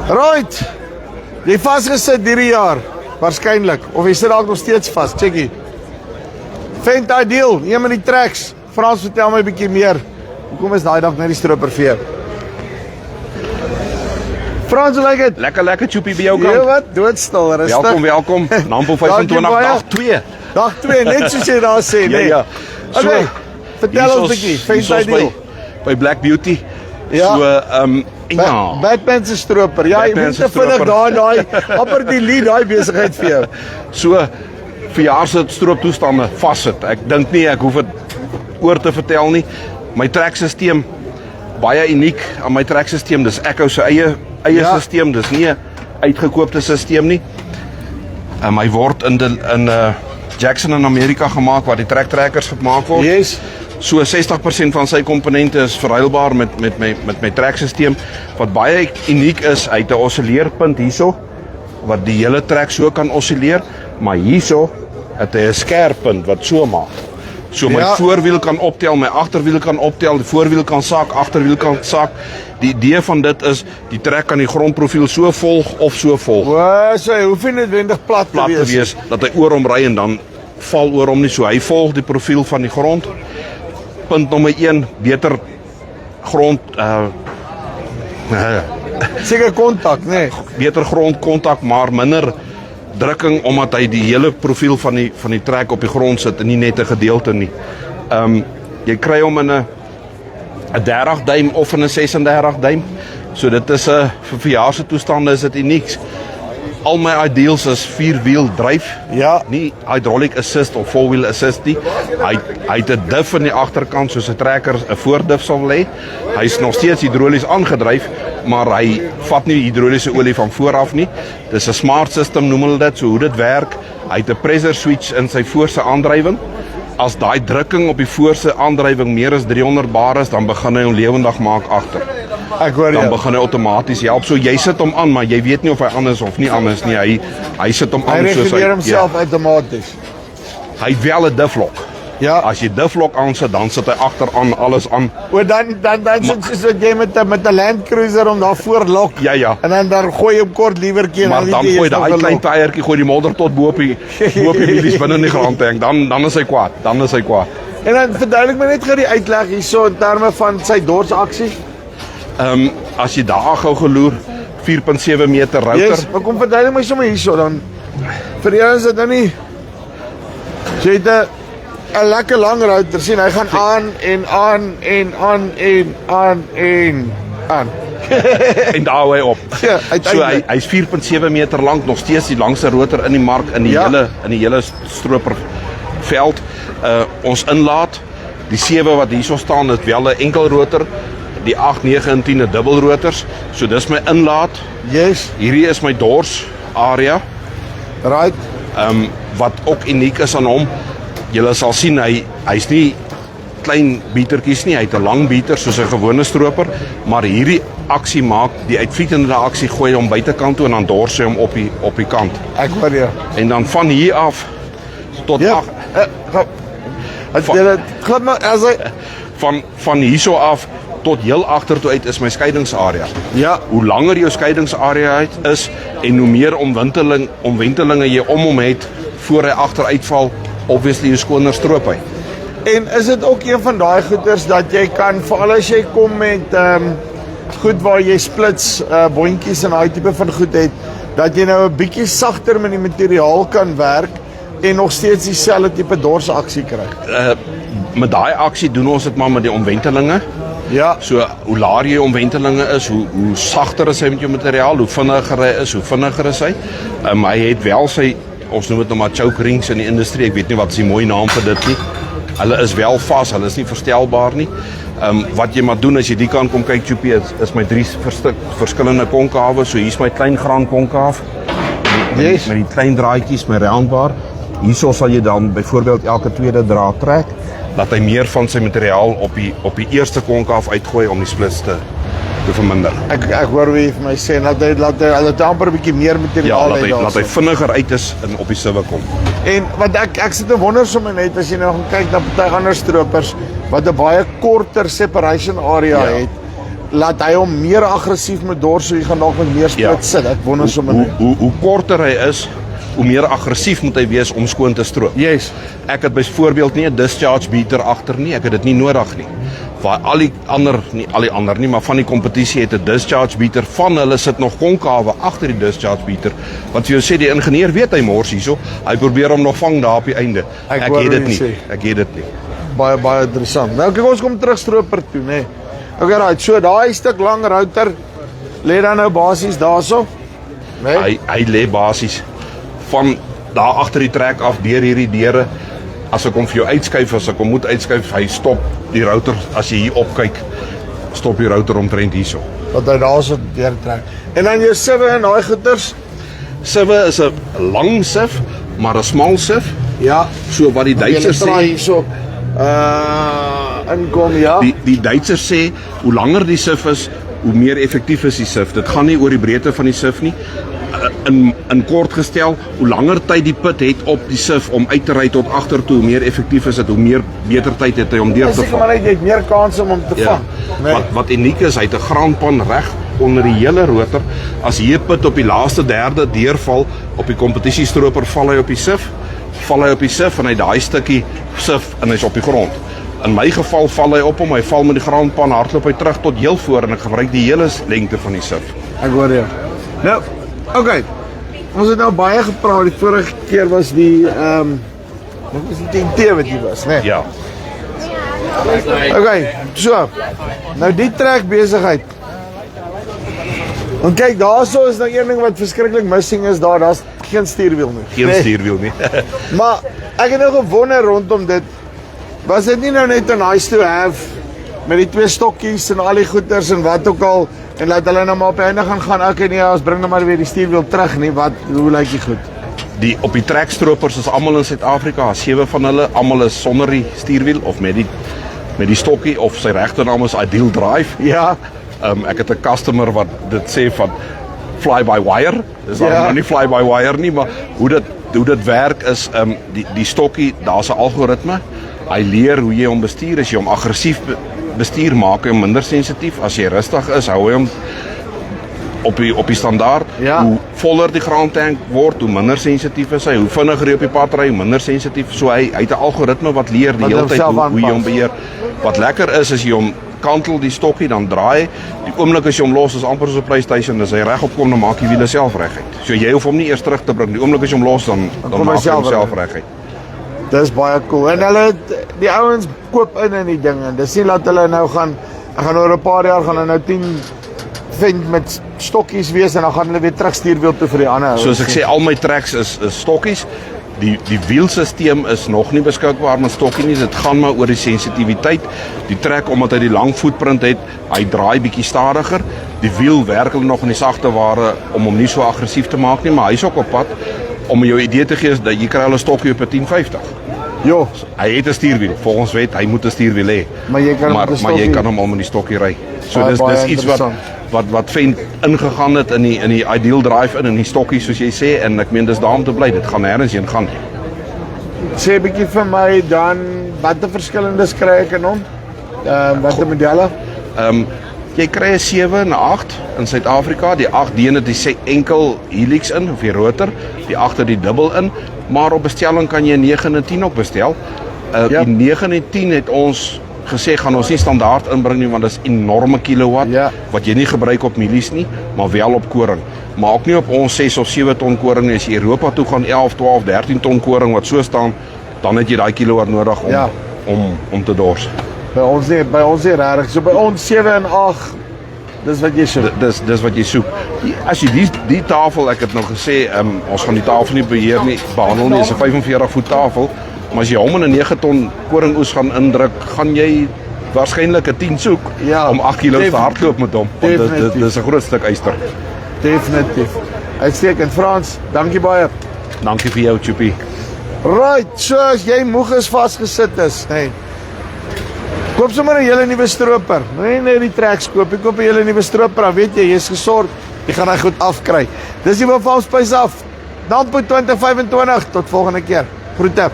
Right. Jy vasgesit hierdie jaar, waarskynlik. Of jy sit dalk nog steeds vas, checkie. Vent ideal, neem in die tracks. Frans, vertel my 'n bietjie meer. Hoekom is daai dag net die stroper vir jou? Frans, hoe lyk dit? Lekker choopie by jou Jy kant. wat? Doodstil, rustig. Welkom. Nampo 25, dag 2. Dag 2, net soos jy daar sê, nee. Ja. Okay, vertel ons 'n bietjie, Vent ideal. By Black Beauty. Ja. Ja. Batman se stroper. Ja, jy Batman moet se te vinnig stroper. daai amper die lead daai besigheid vir jou. So verjaar se strooptoestande vassit. Ek dink nie ek hoef dit oor te vertel nie. My trekstelsel baie uniek aan my trekstelsel. Dis Echo se eie Ja. stelsel. Dis nie 'n uitgekoopte stelsel nie. Hy word in Jackson in Amerika gemaak waar die trekkers gemaak word. Yes. So 60% van sy komponente is verruilbaar met my trekstelsel. Wat baie uniek is, hy het 'n oscilleerpunt hierso wat die hele trek so kan oscilleer, maar hierso het hy 'n skerpunt wat so maak. So my voorwiel kan optel, my agterwiel kan optel, die voorwiel kan sak, agterwiel kan sak. Die idee van dit is die trek kan die grondprofiel so volg of so volg. Wow, so hy hoef nie noodwendig plat Plat te wees dat hy oor hom ry en dan val oor hom nie. So hy volg die profiel van die grond. Punt nommer 1, beter grond Seker kontak, nê? Nee. beter grondkontak, maar minder drukking omdat hy die hele profiel van die trek op die grond sit en nie net 'n gedeelte nie. Jy kry hom in 'n 30 duim of in 'n 36 duim. So dit is 'n vir verjaar se toestande is dit uniek. Al my ideals is 4-wiel dryf. Ja. Nie hydraulic assist of 4-wheel assist nie. Hy het 'n diff aan die agterkant soos 'n trekker 'n voordiff sal lê. Hy's nog steeds hidrolies aangedryf, maar hy vat nie hidroliese olie van voor af nie. Dis 'n smart system noem hulle dit. So hoe dit werk, hy het 'n pressure switch in sy voorste aandrywing. As daai drukking op die voorste aandrywing meer as 300 bar is, dan begin hy hom lewendig maak agter. Ek hoor Dan jou. begin hy outomaties help. So jy sit hom aan, maar jy weet nie of hy aan is of nie aan is nie. Hy sit hom Hy aan soos reguleer homself outomaties. Hy het wel 'n diff lock. Ja. As jy diff lock aansit, dan sit hy agteraan alles aan. O dan soos wat jy met 'n Land Cruiser om daar voor lok. Ja. En dan gooi jy hom kort liewertjie en Maar dan gooi daai klein tyertjie gooi die modder tot bo op die wielies binne in die grondtank. Dan is hy kwaad. En dan verduidelik my net gou die uitleg hierso in terme van sy dorsaksie. As jy daar gou geloer 4.7 meter router. Yes, maar kom verduidelik my sommer hierso dan. Vir jou is dit nou nie. So jy het 'n lekker lang router sien, hy gaan aan en aan en aan en aan en aan. En daar hou hy op. Ja, So uiteindelik. hy's 4.7 meter lank, nog steeds die langste rotor in die mark in die hele stroperveld. Ons inlaat die 7 wat hierso staan, dit wel 'n enkel rotor. Die 8, 9 en 10 'n dubbel rotors. So dis my inlaat. Yes, Hierdie is my dors area. right. Wat ook uniek is aan hom, julle sal sien hy's nie klein bietertjies nie, hy het 'n lang bieter soos 'n gewone stroper, maar hierdie aksie maak die uitvlietende aksie gooi hom buitekant toe en dan dors hy hom op die kant. Ek hoor jou. En dan van hier af tot Ja. Dit glad maar as hy van hierso af tot heel agter toe uit is my skeidingsarea. ja, Hoe langer jou skeidingsarea is en hoe meer omwentelinge jy om hom het voor hy agteruitval, obviously hoe skoner stroop hy. en is dit ook een van daai goeders dat jy kan veral as jy kom met goed waar jy splits bondjies en daai tipe van goed het, dat jy nou 'n bietjie sagter met die materiaal kan werk en nog steeds dieselfde tipe dorsaksie kry. Met daai aksie doen ons dit maar met die omwentelinge. Ja, So hoe laer jy omwentelinge is, hoe sagter is hy met jou materiaal, hoe vinniger hy is, hoe vinniger is hy. Hy het wel sy, ons noem dit nou maar choke rings in die industrie, ek weet nie wat is die mooi naam vir dit nie. Hulle is wel vas, hulle is nie verstelbaar nie. Wat jy maar doen as jy die kant kom kyk, Choopie, is my 3 verskillende konkawe. So hier's my klein graan konkaaf. Yes. Met die klein draadjies, my roundbar. Hierso sal jy dan byvoorbeeld elke tweede draad trek, dat hy meer van sy materiaal op die eerste konkaaf uitgooi om die splits te verminder. ek hoor wie vir my sê laat hy amper 'n bietjie meer Ja, materiaal laat daarso. hy vinniger uit is en op die siwe kom. En wat ek sit te wonder sommer net as jy nou gaan kyk na party ander stropers wat 'n baie korter separation area Ja. het laat hy hom meer aggressief moet dors, so jy gaan dalk met meer split sit. Ek wonder sommer net. Hoe korter hy is, hoe meer aggressief moet hy wees om skoon te stroop. Yes. Ek het byvoorbeeld nie 'n discharge beater agter nie. Ek het dit nie nodig nie. Waar al die ander nie, maar van die kompetisie het 'n discharge beater. Van hulle sit nog konkawe agter die discharge beater. Want vir jou sê die ingenieur weet hy mors hierso. Hy probeer hom nog vang daar op die einde. Ek het dit nie. Ek het dit nie. Baie interessant. Nou kyk, ons kom terug stroper toe, nê. Okay, right. So daai stuk lang router lê dan nou basies daarso. Nee. Hy lê basies van daar agter die trek af deur hierdie deure. As ek hom vir jou uitskuif, as ek hom moet uitskuif, hy stop die router. As jy hier opkyk, stop die router omtrent hierso. Wat hy daarso deur trek. En dan jou sieve en daai goeters. Sieve is 'n lang sif, maar 'n smal sif. Ja, So wat die Duitsers sê, hierso inkom, ja. die Duitsers sê hoe langer die sif is, hoe meer effektief is die sif. Dit gaan nie oor die breedte van die sif nie. In kort gestel, hoe langer tyd die put het op die sif om uit te ry tot agtertoe, hoe meer effektief is dit, hoe meer beter tyd het hy om deur te Seker val. maar net jy het meer kans om te Ja. vang. Nee. Wat uniek is, hy het 'n graanpan reg onder die hele rotor. As hier put op die laaste derde deurval op die kompetisiestroper, val hy op die sif en hy daai stukkie sif en hy's op die grond. In my geval val hy op hom, hy val met die graanpan, hardloop hy terug tot heel voor en ek gebruik die hele lengte van die sif. Ek hoor jou. Nou, okay. Ons het nou baie gepraat. Die vorige keer was die wat was die TNT wat hier was, né? Ja. Okay, so. Nou die trek besigheid. En kyk, daarso is nou een ding wat verskriklik missing is daar, daar's geen stuurwiel nie. Geen stuurwiel nie. Maar ek het nou gewonder rondom dit. Was dit nie nou net 'n nice to have met die twee stokkies en al die goeders en wat ook al en laat hulle nou maar op die einde gaan okay nee, ons bring nou maar weer die stuurwiel terug nie. Hoe lyk dit goed? Op die trekstropers is almal in Suid-Afrika, 7 van hulle, almal is sonder die stuurwiel of met die stokkie of sy regte naam is Ideal Drive. Ja. Ek het 'n customer wat dit sê van fly by wire. Dis Ja. nou nie fly by wire nie, maar hoe dit werk is die stokkie, daar's 'n algoritme. Hy leer hoe jy hom bestuur. As jy hom aggressief bestuur, maak hy hom minder sensitief. As jy rustig is, hou hy hom op die standaard. Ja. Hoe voller die graantank word, hoe minder sensitief is hy. Hoe vinniger jy op die pad ry, hoe minder sensitief. So hy het 'n algoritme wat leer die Wat hele tyd homself hoe jy hom aanpas. beheer. Wat lekker is as jy hom kantel die stokkie, dan draai. Die oomblik as jy hom los is amper soos 'n PlayStation, as hy regop kom, dan maak die wiele self reguit. So jy hoef hom nie eers terug te bring. Die oomblik as jy hom los, dan kom hy maak hy self homself reguit. Dis baie cool. En die ouens koop in die ding en dis nie dat hulle nou gaan oor 'n paar jaar gaan hulle nou 10 vent met stokkies wees en dan gaan hulle weer terugstuurwiel toe vir die ander. Soos ek sê, al my tracks is stokkies. Die wielsisteem is nog nie beskikbaar met stokkie nie. Dit gaan maar oor die sensitiwiteit. Die trek, omdat hy die lang voetprint het, hy draai bietjie stadiger. Die wiel werk hulle nog in die sagte ware om hom nie so aggressief te maak nie, maar hy's ook op pad. Om jou idee te gee is dat jy kry al 'n stokkie op 'n 1050. Jo, Hy het 'n stuurwiel. Volgens wet, hy moet 'n stuurwiel hê. Maar jy kan maar met 'n jy stokkie- kan hom al met die stokkie ry. So Baie dis iets interessant. wat vent ingegaan het in die Ideal Drive in die stokkie soos jy sê, en ek meen dis daar om te bly. Dit gaan nêrens heen gaan nie. sê 'n bietjie vir my dan watter verskillendes kry ek in hom? Watter modelle? Jy kry 'n 7 en 'n 8 in Suid-Afrika. Die 8D het die enkel helix in of die rotor, die 8 het die dubbel in, maar op bestelling kan jy 'n 9 en 'n 10 ook bestel. Ja. Die 9 en 10 het ons gesê gaan ons nie standaard inbring nie, want dit is enorme kilowatt Ja. wat jy nie gebruik op mielies nie, maar wel op koring. Maar ook nie op ons 6 of 7 ton koring nie. As jy Europa toe gaan 11, 12, 13 ton koring wat so staan, dan het jy daai kilowatt nodig Ja. om te dors. By ons nie regtig. So by ons 7 en 8. Dis wat jy soek. Dis wat jy soek. As jy die tafel, ek het nou gesê, ons gaan die tafel nie behandel nie, is 'n 45 voet tafel, maar as jy hom in 'n 9 ton koringoes gaan indruk, gaan jy waarskynlik 'n 10 soek Ja, om 8 kg te hardloop met hom, want definitief. dis 'n groot stuk yster. Definitief. Uitstekend. Frans, dankie baie. Dankie vir jou, Choopie. Right, so as jy moeg is vasgesit is, nee. Koop sommer 'n hele nuwe stroper. Nee, net die tracks koop. Jy koop 'n hele nuwe stroper, dan weet jy jy's gesorg. Jy gaan hy goed afkry. Dis die Bevals Spys af. Nampo 2025 tot volgende keer. Groete.